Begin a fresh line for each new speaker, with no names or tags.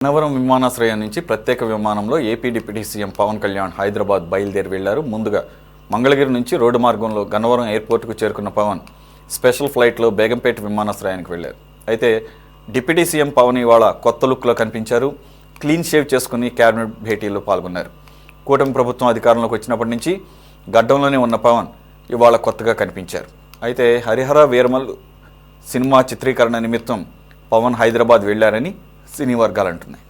గన్నవరం విమానాశ్రయం నుంచి ప్రత్యేక విమానంలో AP deputy CM Pawan Kalyan Hyderabad బయలుదేరి వెళ్లారు. ముందుగా మంగళగిరి నుంచి రోడ్డు మార్గంలో గన్నవరం ఎయిర్పోర్టుకు చేరుకున్న పవన్ స్పెషల్ ఫ్లైట్లో బేగంపేట విమానాశ్రయానికి వెళ్లారు. అయితే డిప్యూటీ సీఎం పవన్ ఇవాళ కొత్త లుక్లో కనిపించారు. క్లీన్ షేవ్ చేసుకుని క్యాబినెట్ భేటీలో పాల్గొన్నారు. కూటమి ప్రభుత్వం అధికారంలోకి వచ్చినప్పటి నుంచి గడ్డంలోనే ఉన్న పవన్ ఇవాళ కొత్తగా కనిపించారు. అయితే హరిహర వీరమల్ సినిమా చిత్రీకరణ నిమిత్తం పవన్ హైదరాబాద్ వెళ్లారని సినీ వర్గాలు అంటున్నాయి.